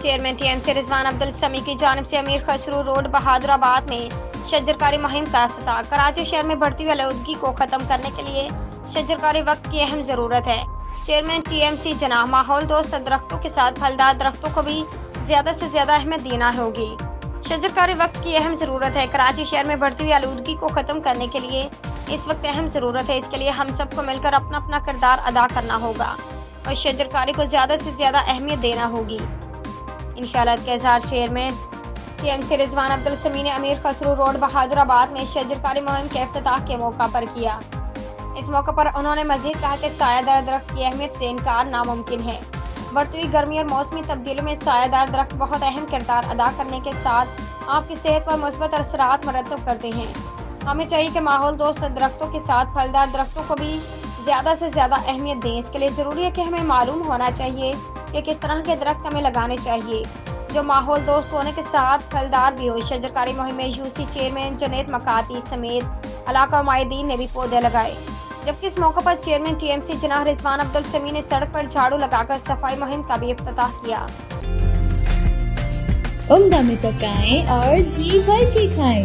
Chairman TMC Rizwan Abdul समी की जानिब से अमीर खसरू रोड बहादुराबाद में शजरकारी मुहिम का इफ्तिताह। कराची शहर में बढ़ती हुई आलूदगी को खत्म करने के लिए शजरकारी वक्त की अहम जरूरत है। चेयरमैन टीएमसी जनाब माहौल दोस्त दरख्तों के साथ फलदार दरख्तों को भी ज्यादा से ज्यादा अहमियत देना होगी। शजरकारी वक्त की अहम जरूरत है। कराची शहर में बढ़ती हुई आलूदगी को खत्म करने के लिए इस वक्त अहम जरूरत है। इसके लिए हम सबको मिलकर अपना अपना किरदार अदा करना होगा और शजरकारी को ज्यादा से ज्यादा अहमियत देना होगी। इंशाअल्लाह के इज़हार चेयरमैन टीएमसी रिजवान अब्दुल समी ने अमीर खसरू रोड बहादुराबाद में शजरकारी मुहिम के इफ्तिताह के मौका पर किया। इस मौके पर उन्होंने मजीद कहा कि सायादार दरख्त की अहमियत से इनकार नामुमकिन है। बढ़ती हुई गर्मी और मौसमी तब्दीली में सायादार दरख्त बहुत अहम किरदार अदा करने के साथ आपकी सेहत पर मुस्बत असरात मरतब करते हैं। हमें चाहिए कि माहौल दोस्त दरख्तों के साथ फलदार दरख्तों को भी ज़्यादा से ज़्यादा अहमियत दें। इसके लिए ज़रूरी है कि हमें मालूम होना चाहिए कि किस तरह के दरख्त हमें लगाने चाहिए जो माहौल दोस्त होने के साथ फलदार भी हो। शजरकारी मुहिम में यूसी चेयरमैन जुनैद मकाती समेत इलाका माहिदीन ने भी पौधे लगाए, जबकि इस मौके पर चेयरमैन टीएमसी जनाब रिजवान अब्दुल समी ने सड़क पर झाड़ू लगाकर सफाई मुहिम का भी इफ्तिताह किया। उम्दा में पकाएं और जी भर के खाएं।